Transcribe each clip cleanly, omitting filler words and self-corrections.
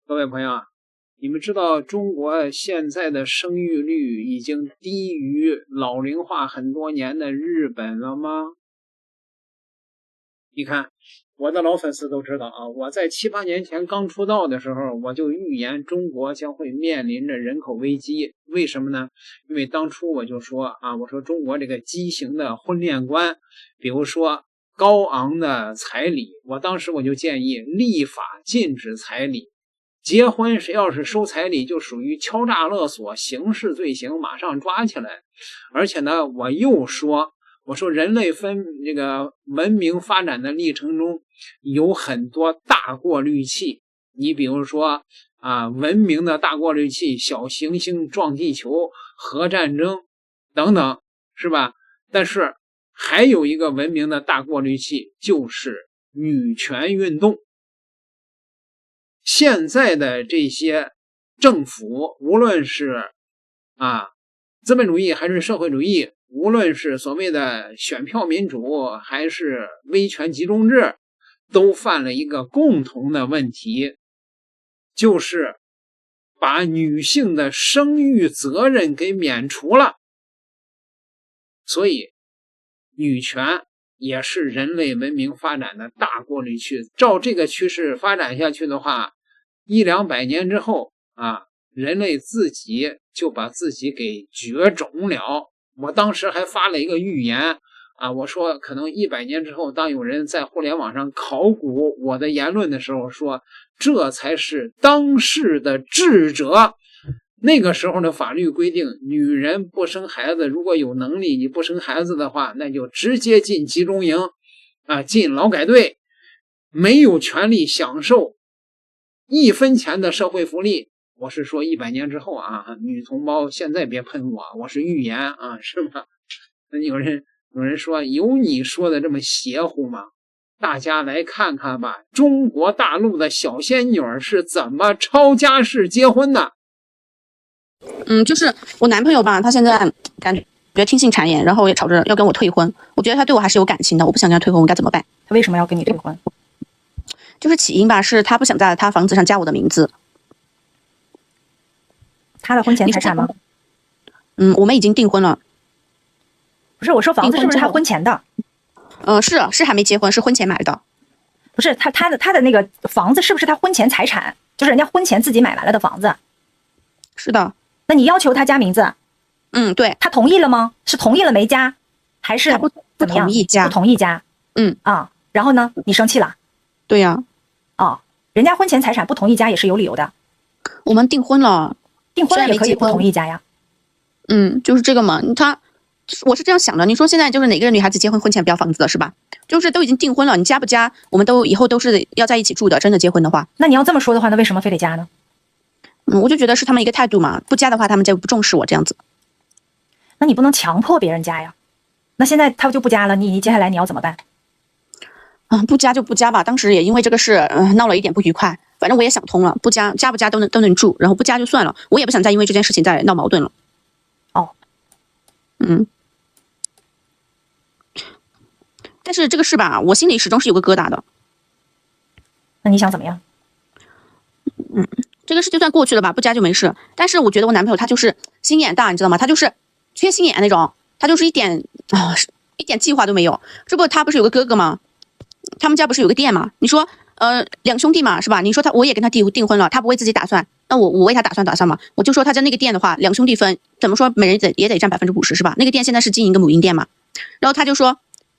各位朋友啊，你们知道中国现在的生育率已经低于老龄化很多年的日本了吗？你看，我的老粉丝都知道啊，我在7、8年前刚出道的时候，我就预言中国将会面临着人口危机。为什么呢？因为当初我就说啊，我说中国这个畸形的婚恋观，比如说高昂的彩礼，我当时我就建议立法禁止彩礼。结婚谁要是收彩礼，就属于敲诈勒索，刑事罪行，马上抓起来。而且呢，我又说，我说人类这个文明发展的历程中，有很多大过滤器。你比如说啊，文明的大过滤器，小行星撞地球、核战争等等，是吧？但是还有一个文明的大过滤器，就是女权运动。现在的这些政府，无论是资本主义还是社会主义，无论是所谓的选票民主还是威权集中制，都犯了一个共同的问题，就是把女性的生育责任给免除了。所以女权也是人类文明发展的大过滤器。照这个趋势发展下去的话，100、200年之后人类自己就把自己给绝种了。我当时还发了一个预言我说可能100年之后，当有人在互联网上考古我的言论的时候，说这才是当世的智者。那个时候的法律规定，女人不生孩子，如果有能力你不生孩子的话，那就直接进集中营进劳改队，没有权利享受1分钱的社会福利。我是说100年之后女同胞现在别喷我是预言是吧？那有人说有你说的这么邪乎吗？大家来看看吧，中国大陆的小仙女是怎么抄家式结婚的。就是我男朋友吧，他现在感觉听信谗言，然后也吵着要跟我退婚。我觉得他对我还是有感情的，我不想跟他退婚，我该怎么办？他为什么要跟你退婚？就是起因吧，是他不想在他房子上加我的名字。他的婚前财产吗？我们已经订婚了。不是，我说房子是不是他婚前的？是还没结婚，是婚前买的。不是他的那个房子是不是他婚前财产？就是人家婚前自己买完了的房子。是的。那你要求他加名字？对。他同意了吗？是同意了没加，还是不同意加？不同意加。然后呢？你生气了？对呀。人家婚前财产不同意加也是有理由的。我们订婚了。订婚了也可以不同意加呀。就是这个嘛。我是这样想的，你说现在就是哪个女孩子结婚婚前不要房子的是吧？就是都已经订婚了，你加不加，我们以后都是要在一起住的，真的结婚的话。那你要这么说的话，那为什么非得加呢？我就觉得是他们一个态度嘛，不加的话他们就不重视我这样子。那你不能强迫别人加呀。那现在他就不加了，你接下来你要怎么办？不加就不加吧，当时也因为这个事闹了一点不愉快，反正我也想通了，不加不加都能住，然后不加就算了，我也不想再因为这件事情再闹矛盾了。但是这个事吧，我心里始终是有个疙瘩的。那你想怎么样？这个事就算过去了吧，不加就没事。但是我觉得我男朋友他就是心眼大，你知道吗？他就是缺心眼那种，他就是一点计划都没有。这不他不是有个哥哥吗？他们家不是有个店吗？你说两兄弟嘛，是吧？你说我也跟他订婚了，他不为自己打算，那我为他打算嘛。我就说他在那个店的话，两兄弟分，怎么说每人也得占50%是吧？那个店现在是经营一个母婴店嘛。然后他就说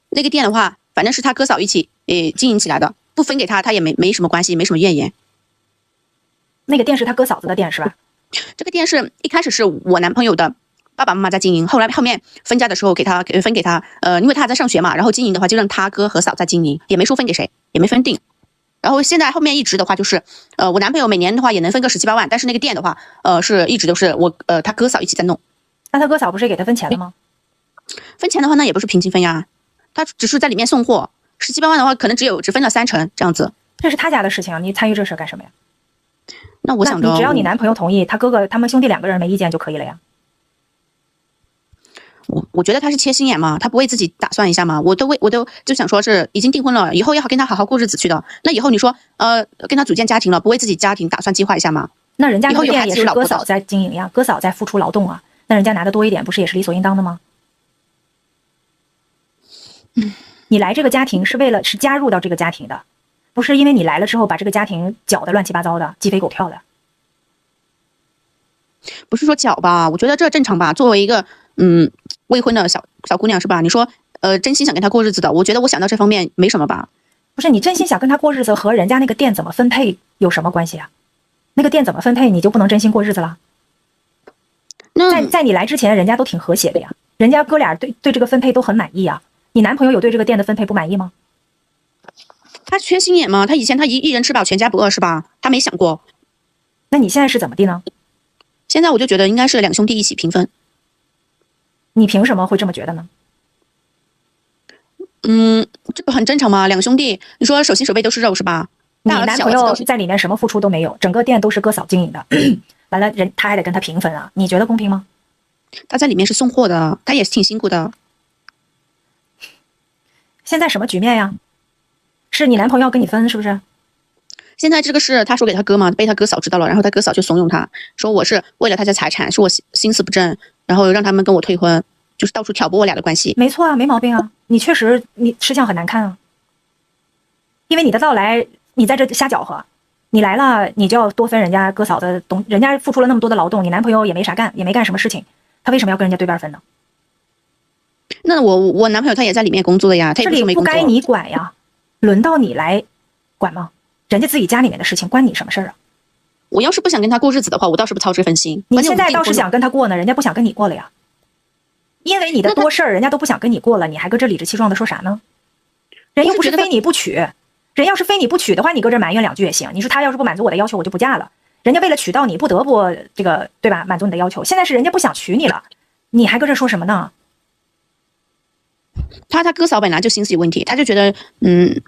那个店的话，反正是他哥嫂一起经营起来的，不分给他也没什么关系，没什么怨言。那个店是他哥嫂子的店是吧？这个店是一开始是我男朋友的爸爸妈妈在经营，后面分家的时候分给他，因为他还在上学嘛，然后经营的话就让他哥和嫂在经营，也没说分给谁，也没分定。然后现在后面一直的话就是我男朋友每年的话也能分个17、18万，但是那个店的话是一直都是他哥嫂一起在弄。那他哥嫂不是给他分钱了吗？分钱的话那也不是平均分呀，他只是在里面送货，17、18万的话可能只分了3成这样子。这是他家的事情，你参与这事干什么呀？那我想着你只要你男朋友同意，他哥哥他们兄弟2个人没意见就可以了呀。我觉得他是切心眼嘛，他不为自己打算一下嘛，我都就想说是已经订婚了，以后要跟他好好过日子去的。那以后你说跟他组建家庭了，不为自己家庭打算计划一下吗？那人家以后有孩子店也是哥嫂在经营呀，哥嫂在付出劳动啊，那人家拿的多一点，不是也是理所应当的吗？你来这个家庭是为了是加入到这个家庭的，不是因为你来了之后把这个家庭搅得乱七八糟的，鸡飞狗跳的。不是说搅吧，我觉得这正常吧。作为一个未婚的小姑娘是吧？你说真心想跟他过日子的，我觉得我想到这方面没什么吧。不是你真心想跟他过日子和人家那个店怎么分配有什么关系啊？那个店怎么分配你就不能真心过日子了？那在你来之前人家都挺和谐的呀，人家哥俩对这个分配都很满意啊。你男朋友有对这个店的分配不满意吗？他缺心眼吗？他以前他一人吃饱全家不饿是吧？他没想过。那你现在是怎么的呢？现在我就觉得应该是两兄弟一起平分。你凭什么会这么觉得呢？这不很正常吗？两兄弟，你说手心手背都是肉是吧？你男朋友在里面什么付出都没有，整个店都是哥嫂经营的，完了他还得跟他平分啊，你觉得公平吗？他在里面是送货的，他也是挺辛苦的。现在什么局面呀？是你男朋友要跟你分是不是？现在这个是他说给他哥嘛，被他哥嫂知道了，然后他哥嫂就怂恿他说我是为了他家财产，是我心思不正，然后让他们跟我退婚，就是到处挑拨我俩的关系。没错啊，没毛病啊，你确实你吃相很难看啊，因为你的到来，你在这瞎搅和，你来了你就要多分人家哥嫂的东，人家付出了那么多的劳动，你男朋友也没啥干，也没干什么事情，他为什么要跟人家对半分呢？那我男朋友他也在里面工作的呀，他也不是没工作。这里不该你管呀，轮到你来管吗？人家自己家里面的事情关你什么事儿啊？我要是不想跟他过日子的话，我倒是不操这份心。你现在倒是想跟他过呢，人家不想跟你过了呀。因为你的多事儿，人家都不想跟你过了，你还搁这理直气壮的说啥呢？人又不是非你不娶，人要是非你不娶的话，你搁这埋怨两句也行。你说他要是不满足我的要求，我就不嫁了。人家为了娶到你，不得不这个对吧？满足你的要求。现在是人家不想娶你了，你还搁这说什么呢？他哥嫂本来就心思有问题，他就觉得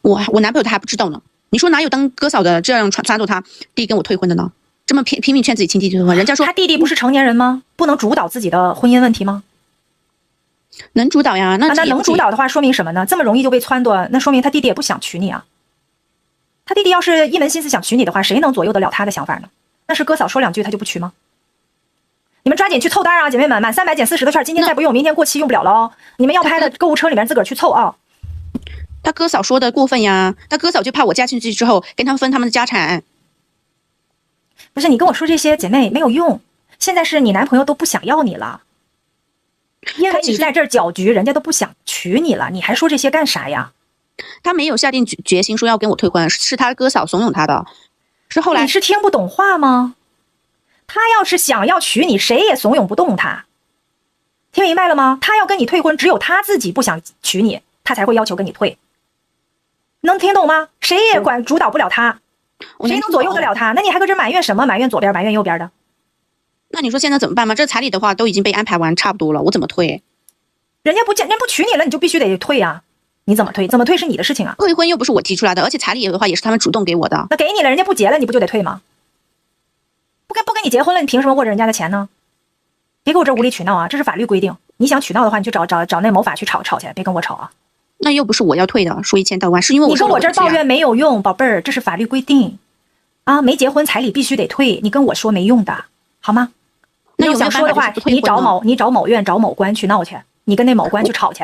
我男朋友他还不知道呢。你说哪有当哥嫂的这样撺掇他弟跟我退婚的呢？这么拼命劝自己亲弟退婚，人家说他弟弟不是成年人吗？不能主导自己的婚姻问题吗？能主导呀，那能主导的话，说明什么呢？这么容易就被撺掇，那说明他弟弟也不想娶你啊。他弟弟要是一门心思想娶你的话，谁能左右得了他的想法呢？那是哥嫂说两句他就不娶吗？你们抓紧去凑单啊，姐妹们，满300减40的券，今天再不用，明天过期用不了了哦。你们要拍的购物车里面自个儿去凑啊。他哥嫂说的过分呀，他哥嫂就怕我嫁进去之后跟他们分他们的家产。不是你跟我说这些，姐妹没有用。现在是你男朋友都不想要你了，因为你在这儿搅局，人家都不想娶你了，你还说这些干啥呀？他没有下定决心说要跟我退婚，是他哥嫂怂恿他的，是后来。你是听不懂话吗？他要是想要娶你，谁也怂恿不动他。听明白了吗？他要跟你退婚，只有他自己不想娶你，他才会要求跟你退。能听懂吗？谁也主导不了他，谁能左右得了他？那你还搁这埋怨什么？埋怨左边，埋怨右边的。那你说现在怎么办吗？这彩礼的话都已经被安排完差不多了，我怎么退？人家不娶你了，你就必须得退呀。你怎么退？怎么退是你的事情啊。退婚又不是我提出来的，而且彩礼的话也是他们主动给我的。那给你了，人家不结了，你不就得退吗？不跟你结婚了，你凭什么握着人家的钱呢？别给我这无理取闹啊！这是法律规定，你想取闹的话，你就找那谋法去吵去，别跟我吵啊！那又不是我要退的，说1000道万，是因为你跟我这抱怨没有用，宝贝儿，这是法律规定啊！没结婚彩礼必须得退，你跟我说没用的，好吗？那你想说的话，你找某院找某官去闹去，你跟那某官去吵去。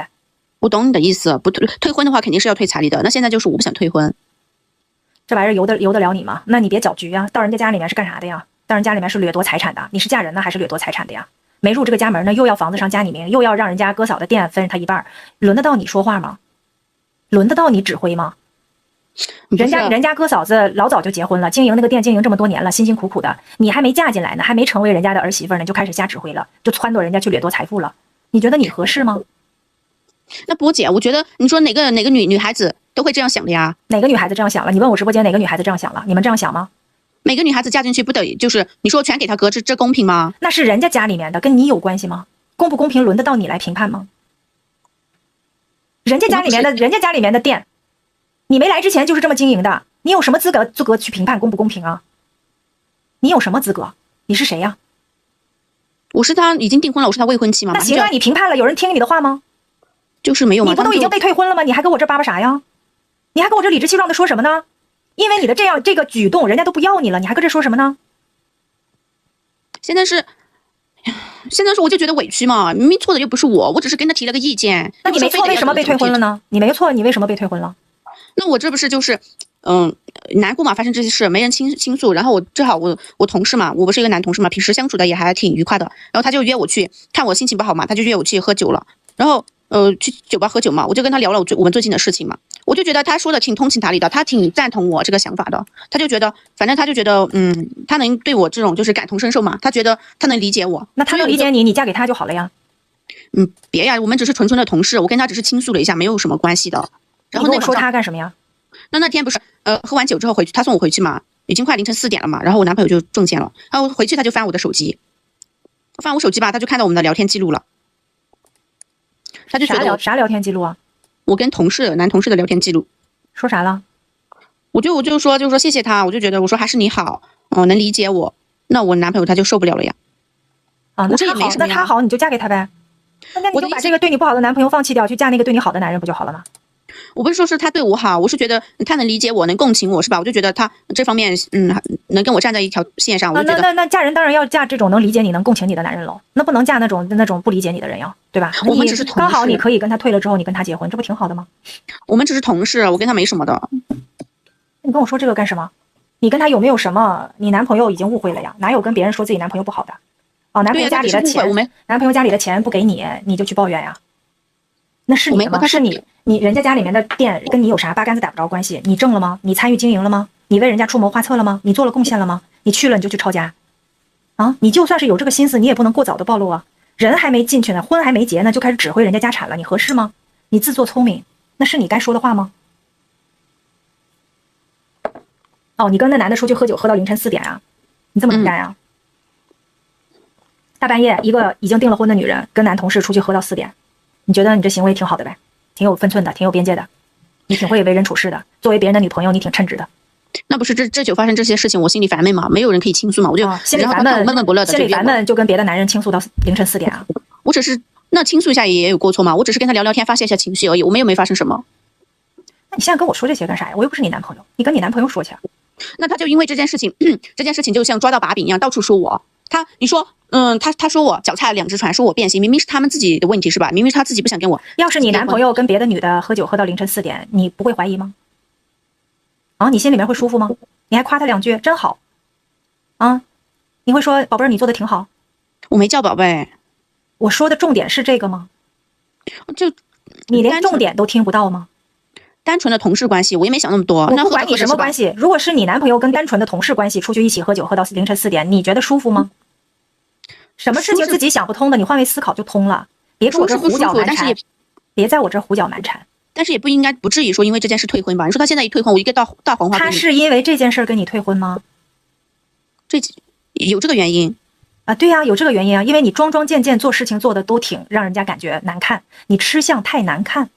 我懂你的意思，不退婚的话肯定是要退彩礼的。那现在就是我不想退婚，这玩意儿由得了你吗？那你别搅局啊！到人家家里面是干啥的呀？到人家里面是掠夺财产的，你是嫁人呢还是掠夺财产的呀？没入这个家门呢，又要房子上加你名，又要让人家哥嫂的店分他一半，轮得到你说话吗？轮得到你指挥吗？人家哥嫂子老早就结婚了，经营那个店经营这么多年了，辛辛苦苦的，你还没嫁进来呢，还没成为人家的儿媳妇呢，就开始瞎指挥了，就撺掇人家去掠夺财富了。你觉得你合适吗？那波姐，我觉得你说哪个女孩子都会这样想的呀？哪个女孩子这样想了？你问我直播间哪个女孩子这样想了？你们这样想吗？每个女孩子嫁进去不得就是你说全给他哥，这公平吗？那是人家家里面的，跟你有关系吗？公不公平轮得到你来评判吗？人家家里面的店，你没来之前就是这么经营的，你有什么资格去评判公不公平啊？你有什么资格？你是谁呀？我是他已经订婚了，我是他未婚妻嘛。那行啊，你评判了，有人听你的话吗？就是没有嘛。你不都已经被退婚了吗？你还跟我这叭叭啥呀？你还跟我这理直气壮的说什么呢？因为你的这个举动，人家都不要你了，你还跟这说什么呢？现在是我就觉得委屈嘛，明明错的又不是我只是跟他提了个意见。那你没错，为什么被退婚了呢？你没错，你为什么被退婚了？那我这不是就是难过嘛，发生这些事没人倾诉，然后正好我同事嘛，我不是一个男同事嘛，平时相处的也还挺愉快的，然后他就约我去，看我心情不好嘛，他就约我去喝酒了，然后去酒吧喝酒嘛，我就跟他聊了我们最近的事情嘛，我就觉得他说的挺通情达理的，他挺赞同我这个想法的，他就觉得他能对我这种就是感同身受嘛，他觉得他能理解我。那他能理解你，你嫁给他就好了呀。别呀，我们只是纯纯的同事，我跟他只是倾诉了一下，没有什么关系的。然后你跟我说他干什么呀？那天不是喝完酒之后回去，他送我回去嘛，已经快凌晨4点了嘛，然后我男朋友就中箭了，然后回去他就翻我的手机，翻我手机吧，他就看到我们的聊天记录了，他就觉得啥聊天记录啊？我跟男同事的聊天记录。说啥了？我就说谢谢他，我就觉得我说还是你好，能理解我，那我男朋友他就受不了了呀。那这也没什么呀。那他好你就嫁给他呗，那你就把这个对你不好的男朋友放弃掉，去嫁那个对你好的男人不就好了吗？我不是说是他对我好，我是觉得他能理解我，能共情我，是吧？我就觉得他这方面，能跟我站在一条线上。我就觉得那嫁人当然要嫁这种能理解你、能共情你的男人喽。那不能嫁那种不理解你的人呀，对吧？我们只是同事，刚好你可以跟他退了之后，你跟他结婚，这不挺好的吗？我们只是同事，我跟他没什么的。你跟我说这个干什么？你跟他有没有什么？你男朋友已经误会了呀，哪有跟别人说自己男朋友不好的？男朋友家里的钱，男朋友家里的钱不给你，你就去抱怨呀？那是你的吗？是你人家家里面的店跟你有啥八竿子打不着关系？你挣了吗？你参与经营了吗？你为人家出谋划策了吗？你做了贡献了吗？你去了你就去抄家啊？你就算是有这个心思，你也不能过早的暴露啊！人还没进去呢，婚还没结呢，就开始指挥人家家产了，你合适吗？你自作聪明，那是你该说的话吗？你跟那男的出去喝酒，喝到凌晨4点啊？你这么能干啊？大半夜一个已经订了婚的女人跟男同事出去喝到4点。你觉得你这行为挺好的呗，挺有分寸的，挺有边界的，你挺会为人处事的。作为别人的女朋友，你挺称职的。那不是这酒发生这些事情，我心里烦闷嘛，没有人可以倾诉嘛，我就心里烦闷，闷闷不乐的。心里烦闷就跟别的男人倾诉到凌晨4点啊？我只是那倾诉一下也有过错嘛，我只是跟他聊聊天，发泄一下情绪而已，我们又没发生什么。那你现在跟我说这些干啥呀？我又不是你男朋友，你跟你男朋友说去。那他就因为这件事情就像抓到把柄一样，到处说我。你说，他说我脚踏2只船，说我变心，明明是他们自己的问题是吧？明明是他自己不想跟我。要是你男朋友跟别的女的喝酒喝到凌晨4点，你不会怀疑吗？你心里面会舒服吗？你还夸他2句，真好。你会说宝贝儿，你做的挺好。我没叫宝贝。我说的重点是这个吗？就你连重点都听不到吗？单纯的同事关系，我也没想那么多。我不管你什么关系，如果是你男朋友跟单纯的同事关系出去一起喝酒喝到凌晨4点，你觉得舒服吗？什么事情自己想不通的，你换位思考就通了。别说我这胡搅蛮缠，别在我这胡搅蛮缠。但是也不应该不至于说因为这件事退婚吧？你说他现在一退婚，我一个大黄花。他是因为这件事跟你退婚吗？有这个原因啊？对呀，有这个原因啊，因为你桩桩件件做事情做的都挺让人家感觉难看，你吃相太难看。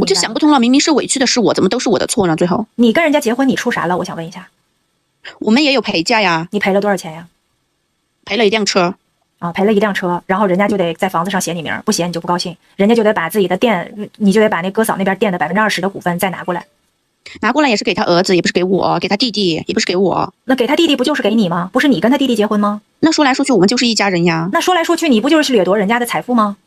我就想不通了，明明是委屈的是我，怎么都是我的错呢？最后你跟人家结婚，你出啥了？我想问一下。我们也有陪嫁呀。你赔了多少钱呀？赔了1辆车。赔了1辆车，然后人家就得在房子上写你名，不写你就不高兴，人家就得把自己的店，你就得把那哥嫂那边店的20%的股份再拿过来。拿过来也是给他儿子，也不是给我，给他弟弟，也不是给我。那给他弟弟不就是给你吗？不是你跟他弟弟结婚吗？那说来说去我们就是一家人呀。那说来说去你不就是掠夺人家的财富吗？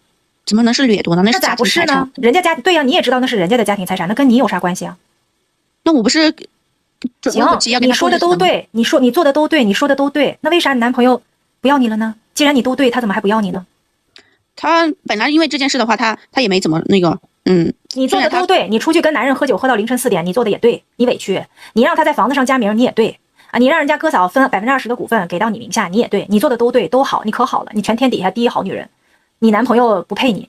怎么能是掠夺呢？那是咋不是呢？人家对呀，你也知道那是人家的家庭财产，那跟你有啥关系啊？那我不是行，你说的都对，你做的都对，你说的都对，那为啥你男朋友不要你了呢？既然你都对，他怎么还不要你呢？他本来因为这件事的话，他也没怎么那个，你做的都对，你出去跟男人喝酒喝到凌晨4点，你做的也对，你委屈，你让他在房子上加名，你也对啊，你让人家哥嫂分20%的股份给到你名下，你也对，你做的都对，都好，你可好了，你全天底下第一好女人，你男朋友不配你，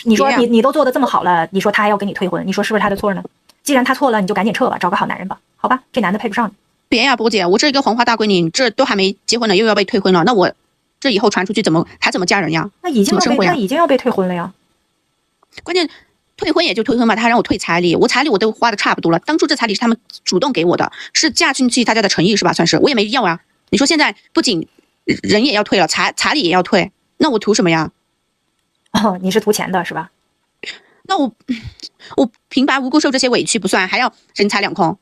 你说你都做的这么好了，你说他还要跟你退婚，你说是不是他的错呢？既然他错了，你就赶紧撤吧，找个好男人吧，好吧，这男的配不上你。别呀，波姐，我这一个黄花大闺女，这都还没结婚呢，又要被退婚了，那我这以后传出去怎么嫁人呀？那已经要被退婚了呀。关键退婚也就退婚吧，他还让我退彩礼，我彩礼我都花的差不多了，当初这彩礼是他们主动给我的，是嫁进去他家的诚意是吧？算是我也没要啊。你说现在不仅人也要退了，彩礼也要退，那我图什么呀？哦，你是图钱的是吧？那我平白无故受这些委屈不算，还要人财两空。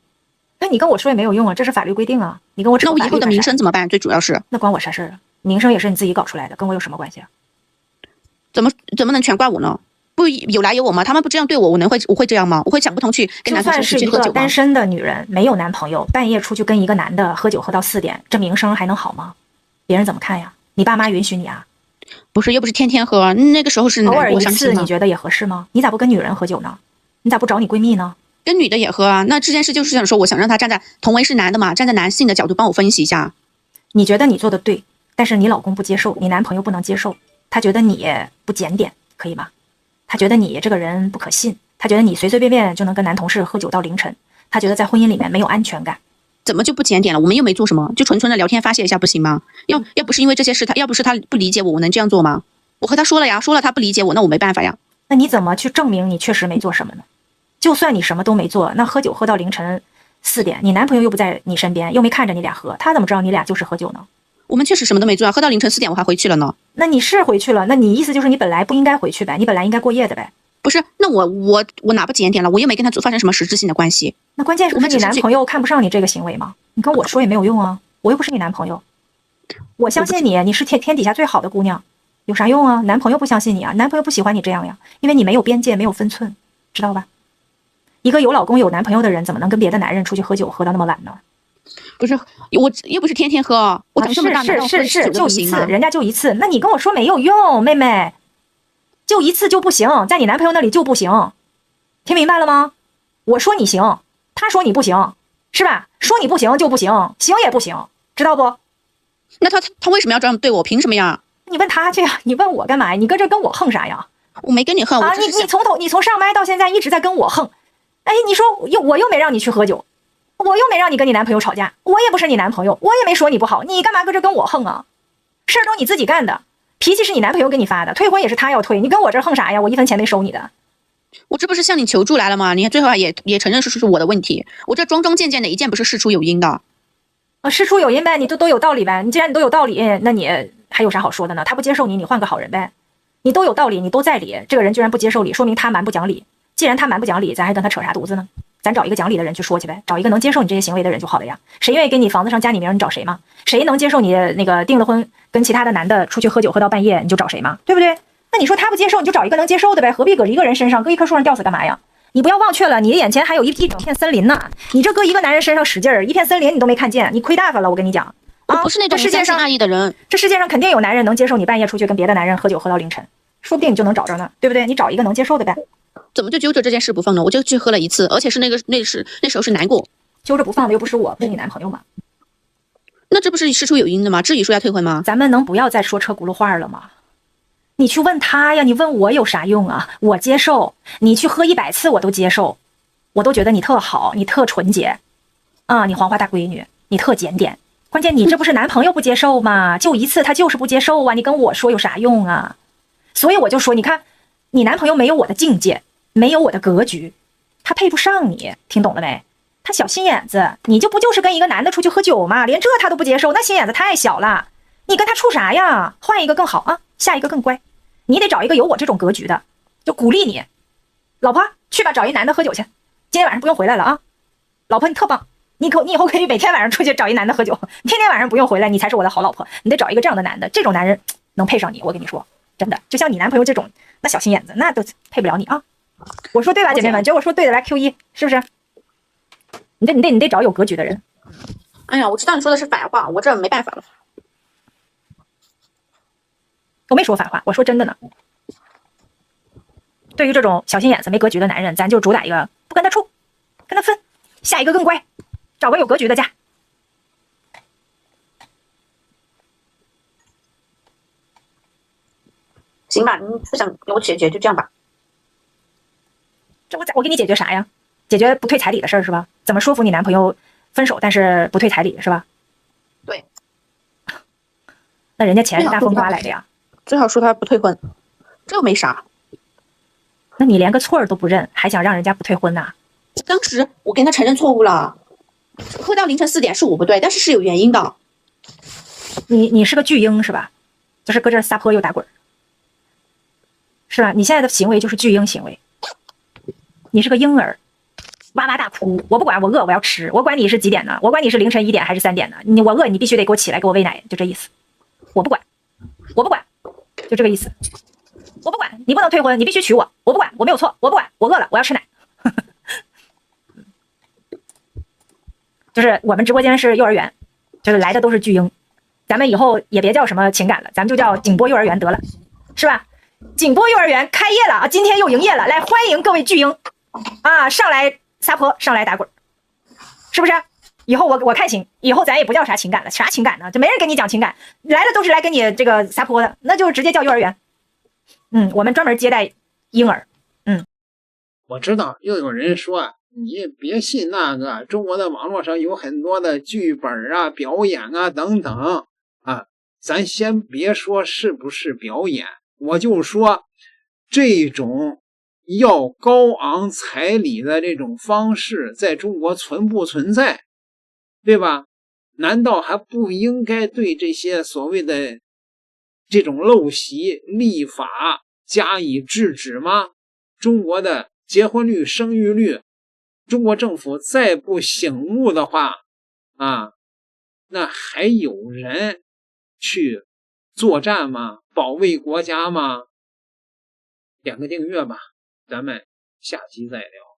那你跟我说也没有用啊，这是法律规定啊。你跟我扯那我以后的名声怎么办？最主要是那关我啥事儿啊？名声也是你自己搞出来的，跟我有什么关系啊？怎么能全怪我呢？不有来有往吗？他们不这样对我，我会这样吗？我会想不通去跟男同事去喝酒吗？就算是一个单身的女人，没有男朋友，半夜出去跟一个男的喝酒喝到4点，这名声还能好吗？别人怎么看呀？你爸妈允许你啊？不是，又不是天天喝，那个时候是偶尔一次，伤心吗？你觉得也合适吗？你咋不跟女人喝酒呢？你咋不找你闺蜜呢？跟女的也喝啊。那这件事就是想说，我想让他站在同为是男的嘛，站在男性的角度帮我分析一下。你觉得你做的对，但是你老公不接受，你男朋友不能接受，他觉得你不检点，可以吗？他觉得你这个人不可信，他觉得你随随便便就能跟男同事喝酒到凌晨，他觉得在婚姻里面没有安全感。怎么就不检点了？我们又没做什么，就纯纯的聊天发泄一下不行吗？要不是因为这些事，要不是他不理解我，我能这样做吗？我和他说了呀，说了他不理解我，那我没办法呀。那你怎么去证明你确实没做什么呢？就算你什么都没做，那喝酒喝到凌晨4点，你男朋友又不在你身边，又没看着你俩喝，他怎么知道你俩就是喝酒呢？我们确实什么都没做啊，喝到凌晨4点我还回去了呢。那你是回去了，那你意思就是你本来不应该回去呗？你本来应该过夜的呗？不是，那我哪不检点了？我又没跟他发生什么实质性的关系。那关键是不是你男朋友看不上你这个行为吗？你跟我说也没有用啊，我又不是你男朋友。我相信你，你是天底下最好的姑娘，有啥用啊？男朋友不相信你啊，男朋友不喜欢你这样呀，因为你没有边界，没有分寸，知道吧？一个有老公有男朋友的人，怎么能跟别的男人出去喝酒喝到那么晚呢？不是，我又不是天天喝，我长这么大是就一次，人家就一次，那你跟我说没有用，妹妹，就一次就不行，在你男朋友那里就不行，听明白了吗？我说你行，他说你不行，是吧？说你不行就不行，行也不行，知道不？那他为什么要这样对我？凭什么呀？你问他去呀，你问我干嘛呀？你搁这跟我横啥呀？我没跟你横啊！你从上麦到现在一直在跟我横，哎，你说我又没让你去喝酒，我又没让你跟你男朋友吵架，我也不是你男朋友，我也没说你不好，你干嘛搁这跟我横啊？事儿都你自己干的，脾气是你男朋友给你发的，退婚也是他要退，你跟我这横啥呀？我1分钱没收你的。我这不是向你求助来了吗？你看最后也承认是我的问题，我这桩桩件件的一件不是事出有因的。事出有因呗，你都有道理呗。你既然你都有道理，那你还有啥好说的呢？他不接受你，你换个好人呗。你都有道理，你都在理，这个人居然不接受你，说明他蛮不讲理。既然他蛮不讲理，咱还跟他扯啥犊子呢？咱找一个讲理的人去说去呗，找一个能接受你这些行为的人就好了呀。谁愿意给你房子上加你名，你找谁嘛？谁能接受你那个订了婚跟其他的男的出去喝酒喝到半夜，你就找谁嘛，对不对？那你说他不接受，你就找一个能接受的呗，何必搁一个人身上，搁一棵树上吊死干嘛呀？你不要忘却了，你的眼前还有一整片森林呢。你这搁一个男人身上使劲儿，一片森林你都没看见，你亏大发了。我跟你讲，我不是那种三心二意的人。这世界上肯定有男人能接受你半夜出去跟别的男人喝酒喝到凌晨，说不定你就能找着呢，对不对？你找一个能接受的呗。怎么就揪着这件事不放呢？我就去喝了一次，而且是那时候是难过，揪着不放的又不是我，不是你男朋友吗？那这不是事出有因的吗？至于说要退婚吗？咱们能不要再说车轱辘话了吗？你去问他呀，你问我有啥用啊？我接受，你去喝100次我都接受，我都觉得你特好，你特纯洁啊，你黄花大闺女，你特检点。关键你这不是男朋友不接受吗？就一次他就是不接受啊，你跟我说有啥用啊？所以我就说，你看你男朋友没有我的境界，没有我的格局，他配不上你，听懂了没？他小心眼子，你就是跟一个男的出去喝酒嘛，连这他都不接受，那心眼子太小了。你跟他处啥呀？换一个更好啊，下一个更乖。你得找一个有我这种格局的，就鼓励你，老婆去吧，找一男的喝酒去，今天晚上不用回来了啊。老婆你特棒，你以后可以每天晚上出去找一男的喝酒，天天晚上不用回来，你才是我的好老婆。你得找一个这样的男的，这种男人能配上你，我跟你说真的，就像你男朋友这种那小心眼子，那都配不了你啊。我说对吧，姐妹们？觉得我说对的来 Q1，是不是？你得找有格局的人。哎呀，我知道你说的是反话，我这没办法了。我没说反话，我说真的呢。对于这种小心眼子没格局的男人，咱就主打一个不跟他处，跟他分，下一个更乖，找个有格局的嫁。行吧，你不想给我解决就这样吧。这我给你解决啥呀？解决不退彩礼的事儿是吧？怎么说服你男朋友分手，但是不退彩礼是吧？对。那人家钱是大风刮来的呀。最好说他不退婚，这又没啥。那你连个错儿都不认，还想让人家不退婚呐？当时我跟他承认错误了，喝到凌晨4点是我不对，但是是有原因的。你是个巨婴是吧？就是搁这撒泼又打滚，是吧？你现在的行为就是巨婴行为，你是个婴儿，哇哇大哭，我不管，我饿，我要吃，我管你是几点呢？我管你是凌晨1点还是3点呢？我饿，你必须得给我起来，给我喂奶，就这意思。我不管，我不管，就这个意思。我不管，你不能退婚，你必须娶我，我不管，我没有错，我不管，我饿了，我要吃奶。就是我们直播间是幼儿园，就是来的都是巨婴，咱们以后也别叫什么情感了，咱们就叫景波幼儿园得了，是吧？景波幼儿园开业了啊，今天又营业了，来欢迎各位巨婴啊，上来撒泼，上来打滚，是不是？以后我看行，以后咱也不叫啥情感了，啥情感呢？就没人跟你讲情感，来的都是来跟你这个撒泼的，那就直接叫幼儿园。我们专门接待婴儿。我知道又有人说你别信那个，中国的网络上有很多的剧本啊、表演啊等等啊，咱先别说是不是表演，我就说这种要高昂彩礼的这种方式在中国存不存在，对吧？难道还不应该对这些所谓的这种陋习立法加以制止吗？中国的结婚率、生育率，中国政府再不醒悟的话啊，那还有人去作战吗？保卫国家吗？点个订阅吧，咱们下期再聊。